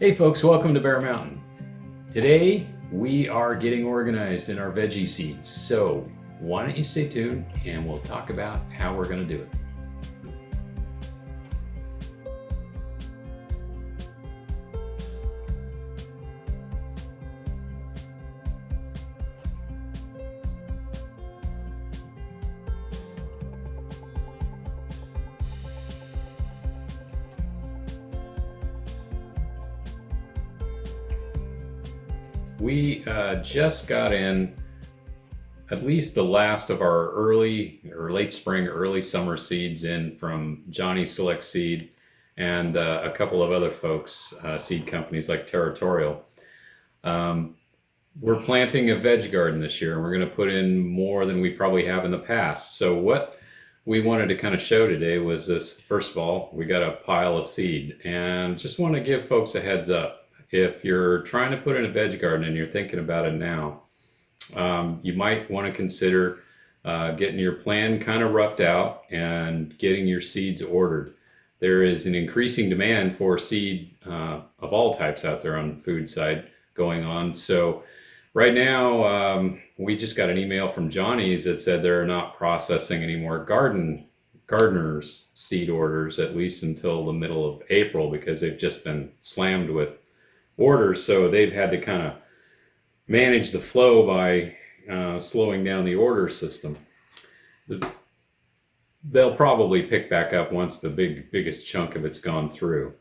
Hey folks, welcome to Bear Mountain. Today we are getting organized in our veggie seeds. So why don't you stay tuned and we'll talk about how we're going to do it. We just got in at least the last of our early or late spring, early summer seeds in from Johnny Select Seed and a couple of other folks, seed companies like Territorial. We're planting a veg garden this year and we're going to put in more than we probably have in the past. So what we wanted to kind of show today was this. First of all, we got a pile of seed and just want to give folks a heads up. If you're trying to put in a veg garden and you're thinking about it now, you might want to consider getting your plan kind of roughed out and getting your seeds ordered. There is an increasing demand for seed of all types out there on the food side going on. So right now, we just got an email from Johnny's that said they're not processing any more gardeners seed orders, at least until the middle of April, because they've just been slammed with orders. So they've had to kind of manage the flow by slowing down the order system. They'll probably pick back up once the biggest chunk of it's gone through.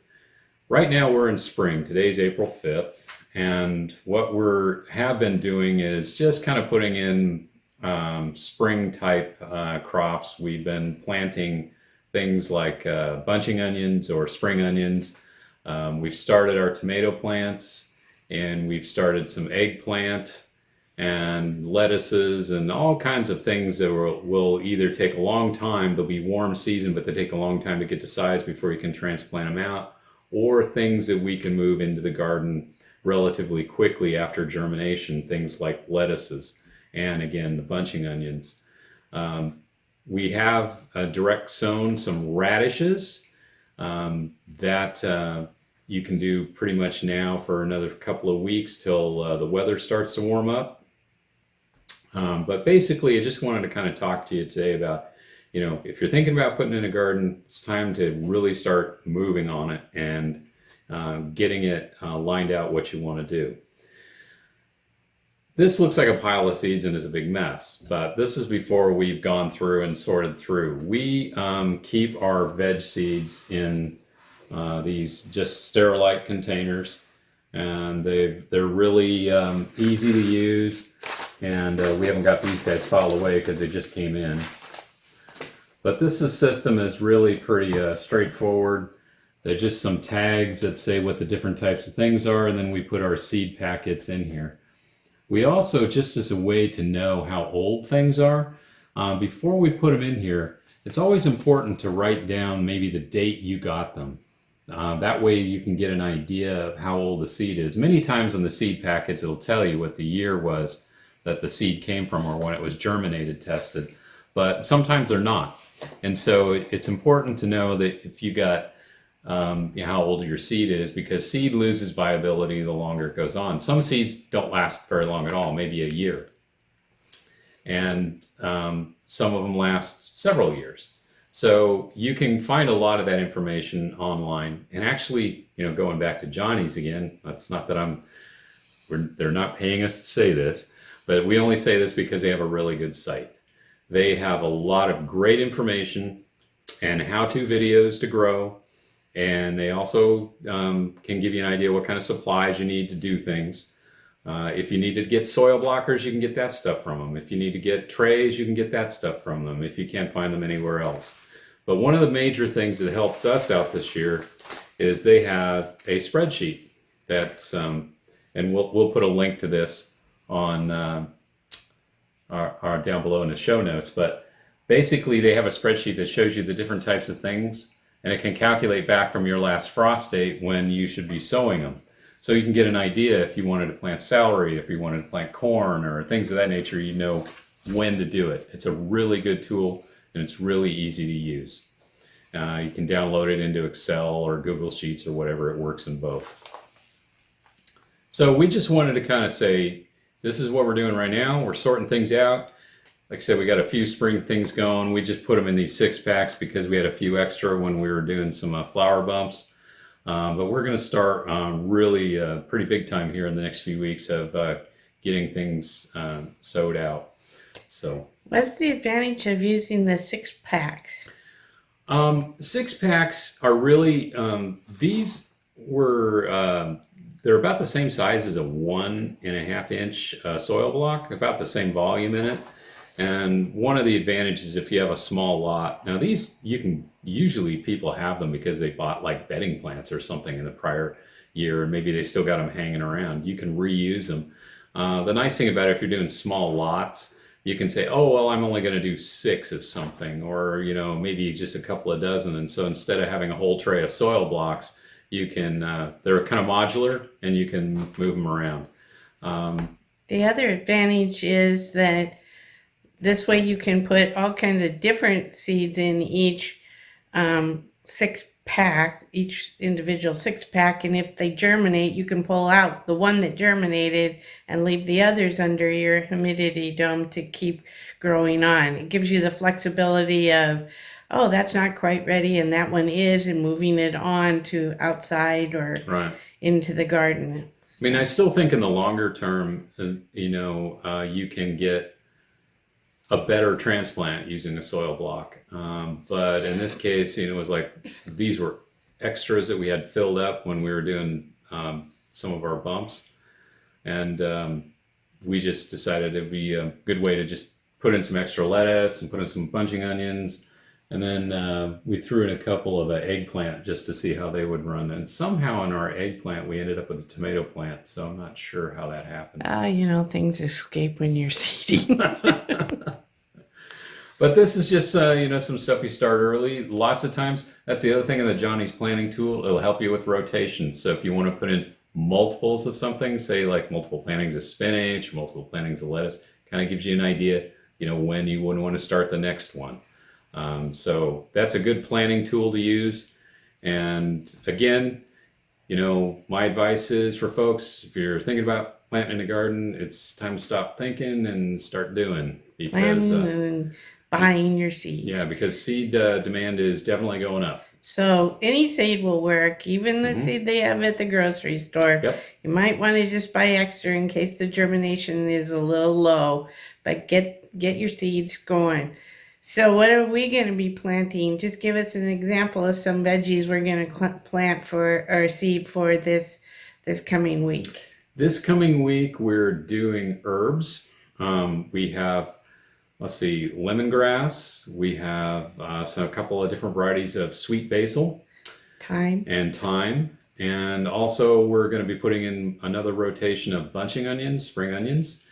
Right now we're in spring. Today's April 5th. And what we have been doing is just kind of putting in spring type crops. We've been planting things like bunching onions or spring onions. We've started our tomato plants and we've started some eggplant and lettuces and all kinds of things that will either take a long time. They'll be warm season, but they take a long time to get to size before you can transplant them out, or things that we can move into the garden relatively quickly after germination, things like lettuces and again, the bunching onions. We have direct sown some radishes that you can do pretty much now for another couple of weeks till the weather starts to warm up. But basically, I just wanted to kind of talk to you today about, if you're thinking about putting in a garden, it's time to really start moving on it and getting it lined out what you want to do. This looks like a pile of seeds and is a big mess, but this is before we've gone through and sorted through. We keep our veg seeds in these just Sterilite containers, and they're really easy to use, and we haven't got these guys filed away because they just came in. But this system is really pretty straightforward. They're just some tags that say what the different types of things are, and then we put our seed packets in here. We also, just as a way to know how old things are, before we put them in here, it's always important to write down maybe the date you got them. That way you can get an idea of how old the seed is. Many times on the seed packets, it'll tell you what the year was that the seed came from or when it was germinated tested, but sometimes they're not. And so it's important to know that if you got how old your seed is, because seed loses viability the longer it goes on. Some seeds don't last very long at all, maybe a year. And some of them last several years. So you can find a lot of that information online. And actually, going back to Johnny's again, that's not that they're not paying us to say this, but we only say this because they have a really good site. They have a lot of great information and how-to videos to grow. And they also can give you an idea what kind of supplies you need to do things. If you need to get soil blockers, you can get that stuff from them. If you need to get trays, you can get that stuff from them if you can't find them anywhere else. But one of the major things that helped us out this year is they have a spreadsheet that's, and we'll put a link to this on our down below in the show notes. But basically, they have a spreadsheet that shows you the different types of things. And it can calculate back from your last frost date when you should be sowing them. So you can get an idea if you wanted to plant celery, if you wanted to plant corn or things of that nature, you know when to do it. It's a really good tool and it's really easy to use. You can download it into Excel or Google Sheets or whatever. It works in both. So we just wanted to kind of say, this is what we're doing right now. We're sorting things out. Like I said, we got a few spring things going. We just put them in these 6-packs because we had a few extra when we were doing some flower bumps. But we're going to start really pretty big time here in the next few weeks of getting things sowed out. So, what's the advantage of using the 6-packs? 6-packs are really these were they're about the same size as a 1.5-inch soil block, about the same volume in it. And one of the advantages if you have a small lot, now these you can usually people have them because they bought like bedding plants or something in the prior year, and maybe they still got them hanging around. You can reuse them. The nice thing about it, if you're doing small lots, you can say, oh, well, I'm only going to do 6 of something, or, maybe just a couple of dozen. And so instead of having a whole tray of soil blocks, you can, they're kind of modular and you can move them around. The other advantage is that this way you can put all kinds of different seeds in each 6-pack, each individual 6-pack, and if they germinate, you can pull out the one that germinated and leave the others under your humidity dome to keep growing on. It gives you the flexibility of, oh, that's not quite ready, and that one is, and moving it on to outside or Right. into the garden. I mean, I still think in the longer term, you can get a better transplant using a soil block. But in this case, it was like these were extras that we had filled up when we were doing some of our bumps. And we just decided it'd be a good way to just put in some extra lettuce and put in some bunching onions. And then we threw in a couple of eggplant just to see how they would run. And somehow in our eggplant, we ended up with a tomato plant. So I'm not sure how that happened. Things escape when you're seeding. But this is just, some stuff you start early. Lots of times, that's the other thing in the Johnny's planting tool. It'll help you with rotation. So if you want to put in multiples of something, say like multiple plantings of spinach, multiple plantings of lettuce, kind of gives you an idea, when you would want to start the next one. So that's a good planning tool to use. And again, my advice is for folks, if you're thinking about planting in a garden, it's time to stop thinking and start doing. Planting and buying your seeds. Yeah, because seed demand is definitely going up. So any seed will work, even the seed they have at the grocery store. Yep. You might want to just buy extra in case the germination is a little low, but get your seeds going. So what are we going to be planting? Just give us an example of some veggies we're going to plant for or seed for this coming week. This coming week, we're doing herbs. We have, lemongrass. We have a couple of different varieties of sweet basil. Thyme. And also we're going to be putting in another rotation of bunching onions, spring onions,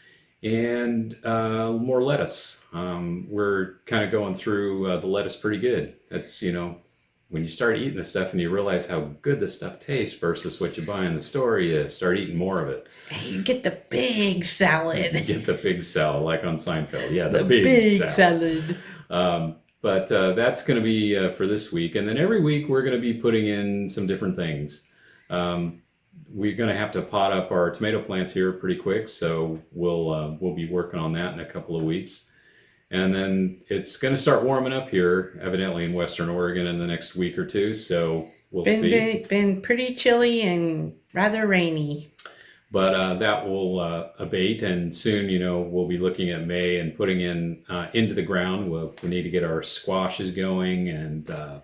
and more lettuce. We're kind of going through the lettuce pretty good. That's, when you start eating this stuff and you realize how good this stuff tastes versus what you buy in the store, you start eating more of it. You get the big salad. You get the big salad, like on Seinfeld. Yeah, the big salad. But that's going to be for this week. And then every week we're going to be putting in some different things. We're going to have to pot up our tomato plants here pretty quick, so we'll be working on that in a couple of weeks. And then it's going to start warming up here, evidently in Western Oregon in the next week or two. So we'll see. Been pretty chilly and rather rainy. But that will abate, and soon, we'll be looking at May and putting in into the ground. We need to get our squashes going and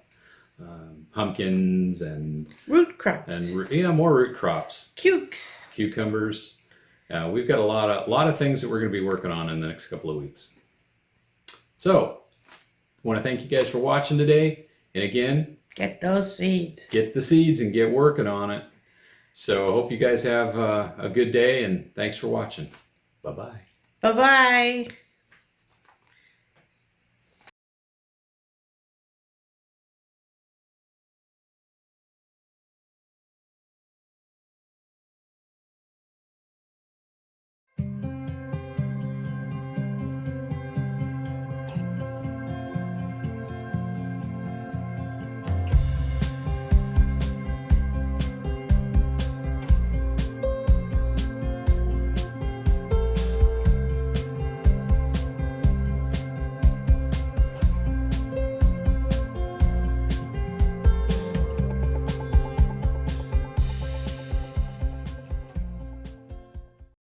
pumpkins and root crops. And more root crops. Cucumbers. We've got a lot of things that we're going to be working on in the next couple of weeks. So, I want to thank you guys for watching today. And again, get those seeds. Get the seeds and get working on it. So, I hope you guys have a good day, and thanks for watching. Bye-bye. Bye-bye.